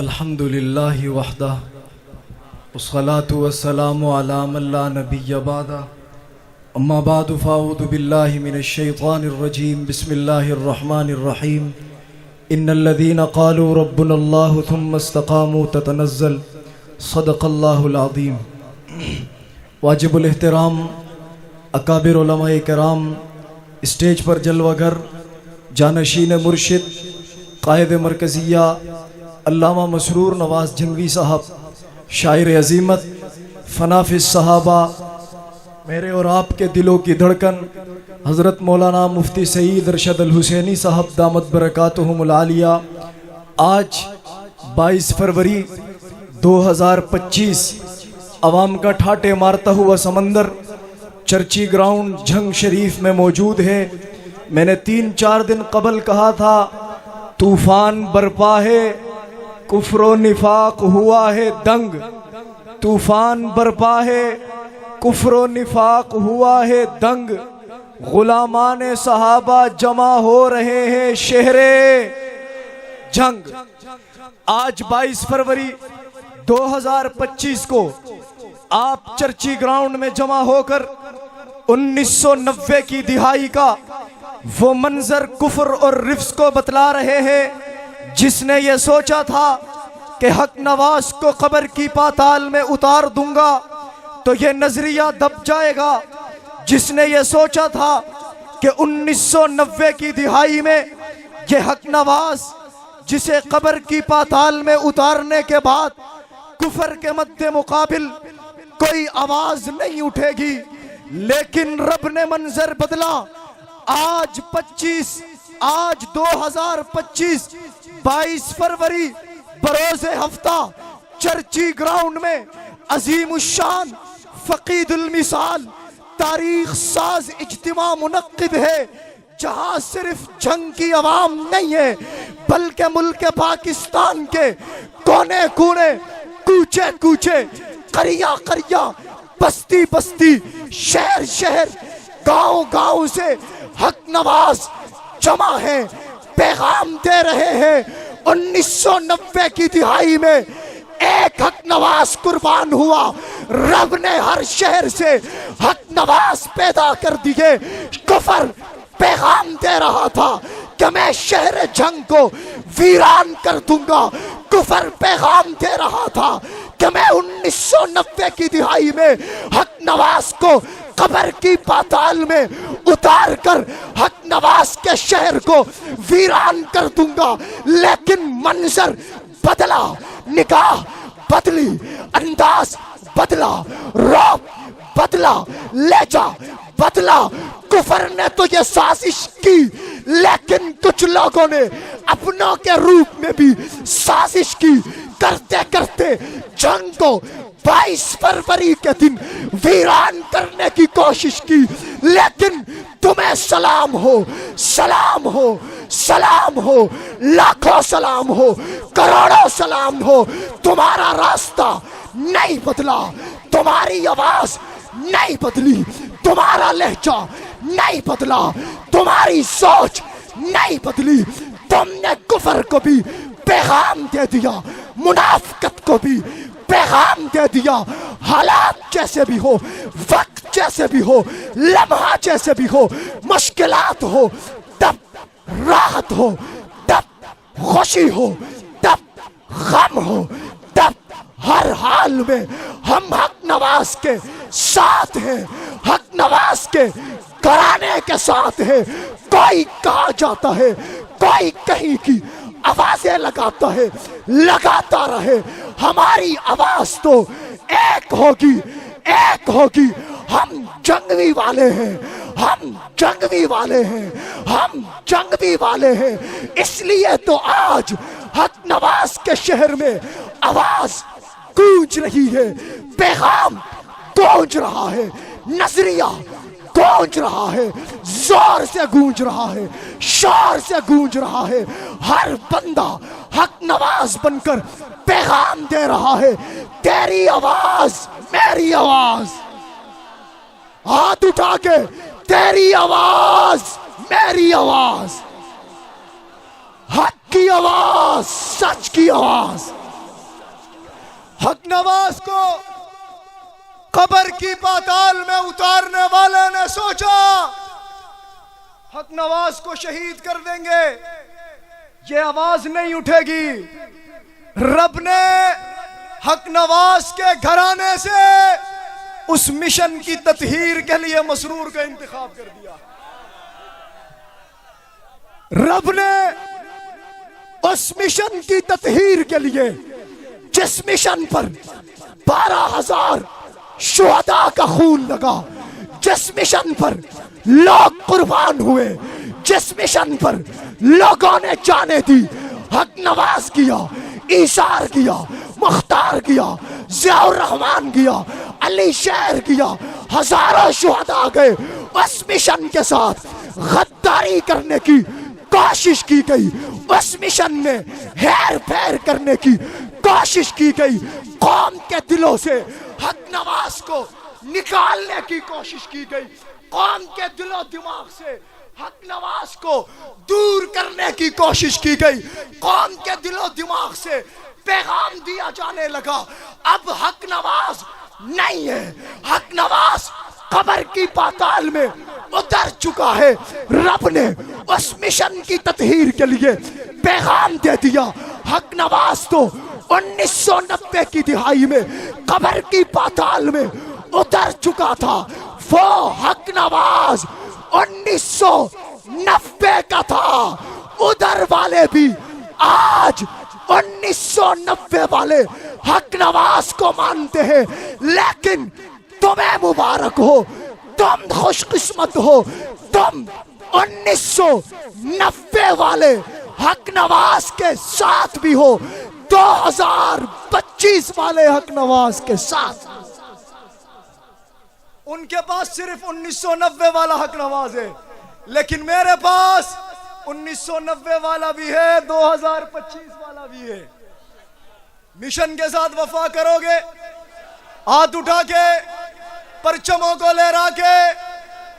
الحمد للہ وحدہ والصلاة والسلام علی من لا نبی بعدہ اما بعد فاعوذ باللہ من الشیطان الرجیم بسم اللہ الرحمن الرحیم ان الذین قالوا ربنا اللہ ثم استقاموا تتنزل صدق اللہ العظیم۔ واجب الاحترام اکابر علماء کرام، اسٹیج پر جلوہ گر، جانشین مرشد، قائد مرکزیہ علامہ مسرور نواز جنگی صاحب، شاعر عظیمت، فناف الصحابہ، میرے اور آپ کے دلوں کی دھڑکن حضرت مولانا مفتی سعید ارشد الحسینی صاحب دامت برکاتہم العالیہ، آج 22 فروری 2025 عوام کا ٹھاٹے مارتا ہوا سمندر چرچی گراؤنڈ جھنگ شریف میں موجود ہے۔ میں نے 3-4 دن قبل کہا تھا طوفان برپا ہے، کفر و نفاق ہوا ہے دنگ، طوفان برپا ہے، کفر و نفاق ہوا ہے دنگ، غلامان صحابہ جمع ہو رہے ہیں شہر جنگ۔ آج 22 فروری 2025 کو آپ چرچی گراؤنڈ میں جمع ہو کر 1990 کی دہائی کا وہ منظر کفر اور رفس کو بتلا رہے ہیں۔ جس نے یہ سوچا تھا کہ حق نواز کو قبر کی پاتال میں اتار دوں گا تو یہ نظریہ دب جائے گا۔ جس نے یہ سوچا تھا کہ 1990 کی دہائی میں یہ حق نواز جسے قبر کی پاتال میں اتارنے کے بعد کفر کے مد مقابل کوئی آواز نہیں اٹھے گی، لیکن رب نے منظر بدلا۔ آج 2025 22 فروری بروز ہفتہ چرچی گراؤنڈ میں عظیم الشان فقید المثال تاریخ ساز اجتماع منعقد ہے، جہاں صرف جنگ کی عوام نہیں ہے بلکہ ملک پاکستان کے کونے کونے، کوچے کوچے، قریہ قریہ، بستی بستی، شہر شہر، گاؤں گاؤں سے حق نواز جمع ہیں، پیغام دے رہے ہیں۔ 1990 کی دہائی میں ایک حق نواز قربان ہوا، رب نے ہر شہر سے حق نواز پیدا کر دیے۔ کفر پیغام دے رہا تھا کہ میں شہر جنگ کو ویران کر دوں گا، کفر پیغام دے رہا تھا کہ میں 1990 کی دہائی میں حق نواز کو قبر کی پاتال میں اتار کر حق نواز کے شہر کو ویران کر دوں گا۔ لیکن منظر بدلا، نگاہ بدلی، انداز بدلا، رعب بدلا، لہجہ بدلا۔ کفر نے تو یہ سازش کی، لیکن کچھ لوگوں نے اپنوں کے روپ میں بھی سازش کی، کرتے کرتے جنگ کو 22 فروری کے دن ویران کرنے کی کوشش کی۔ لیکن تمہیں سلام ہو، سلام ہو، سلام ہو، لاکھوں سلام ہو، کروڑوں سلام ہو۔ تمہارا راستہ نہیں بدلا، تمہاری آواز نہیں بدلی، تمہارا لہجہ نہیں بدلا، تمہاری سوچ نہیں بدلی۔ تم نے کفر کو بھی پیغام دے دیا، منافقت کو بھی پیغام دے دیا۔ حالات جیسے بھی ہو، وقت جیسے بھی ہو، لمحہ جیسے بھی ہو، مشکلات ہو تب راحت ہو، تب خوشی ہو، تب غم ہو، تب ہر حال میں ہم حق نواز کے ساتھ ہیں، حق نواز کے گھرانے کے ساتھ ہیں۔ کوئی کہا جاتا ہے، کوئی کہیں کی آوازیں لگاتا ہے، لگاتا رہے، ہماری آواز تو ایک ہوگی، ایک ہوگی۔ ہم جنگوی والے ہیں، ہم جنگوی والے ہیں، ہم جنگوی والے ہیں۔ اس لیے تو آج حق نواز کے شہر میں آواز گونج رہی ہے، پیغام گونج رہا ہے، نظریہ گونج رہا ہے، زور سے گونج رہا ہے، شور سے گونج رہا ہے۔ ہر بندہ حق نواز بن کر پیغام دے رہا ہے، تیری آواز میری آواز، ہاتھ اٹھا کے تیری آواز میری آواز، حق کی آواز، سچ کی آواز۔ حق نواز کو قبر کی پاتال میں اتارنے والے نے سوچا حق نواز کو شہید کر دیں گے، یہ آواز نہیں اٹھے گی۔ رب نے حق نواز کے گھرانے سے اس مشن کی تطہیر کے لیے مسرور کا انتخاب کر دیا۔ رب نے اس مشن کی تطہیر کے لیے، جس مشن پر 12,000 شہداء کا خون لگا، جس مشن پر لوگ قربان ہوئے، جس مشن پر لوگوں نے جانیں دی، حق نواز کیا، ایثار کیا، مختار کیا، ضیاء الرحمن کیا، علی شیر کیا، ہزاروں شہداء گئے۔ اس مشن کے ساتھ غداری کرنے کی کوشش کی گئی، اس مشن میں ہیر پھیر کرنے کی کوشش کی گئی، قوم کے دلوں سے حق نواز کو نکالنے کی کوشش کی گئی، قوم کے دل و دماغ سے حق نواز کو دور کرنے کی کوشش کی گئی، قوم کے دل و دماغ سے پیغام دیا جانے لگا اب حق نواز نہیں ہے، حق نواز قبر کی پاتال میں اتر چکا ہے۔ رب نے اس مشن کی تطہیر کے لیے پیغام دے دیا۔ حق نواز تو 1990 کی دہائی میں قبر کی پاتال میں اتر چکا تھا، وہ حق نواز 1990 کا تھا۔ ادھر والے بھی آج 1990 والے حق نواز کو مانتے ہیں، لیکن تمہیں مبارک ہو، تم خوش قسمت ہو، تم 1990 والے حق نواز کے ساتھ بھی ہو، 2025 والے حق نواز کے ساتھ۔ ان کے پاس صرف 1990 والا حق نواز ہے، لیکن میرے پاس 1990 والا بھی ہے، 2025 والا بھی ہے۔ مشن کے ساتھ وفا کرو گے؟ ہاتھ اٹھا کے، پرچموں کو لہرا کے،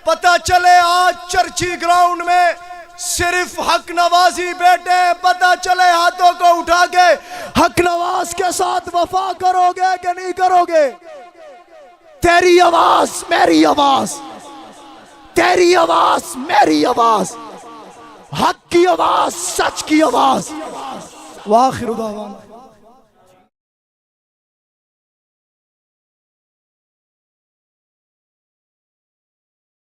پتہ چلے آج چرچی گراؤنڈ میں صرف حق نوازی بیٹے، پتہ چلے ہاتھوں کو اٹھا کے حق نواز کے ساتھ وفا کرو گے کہ نہیں کرو گے؟ تیری آواز میری آواز، تیری آواز میری آواز، حق کی آواز، سچ کی آواز۔ وآخر دعوانا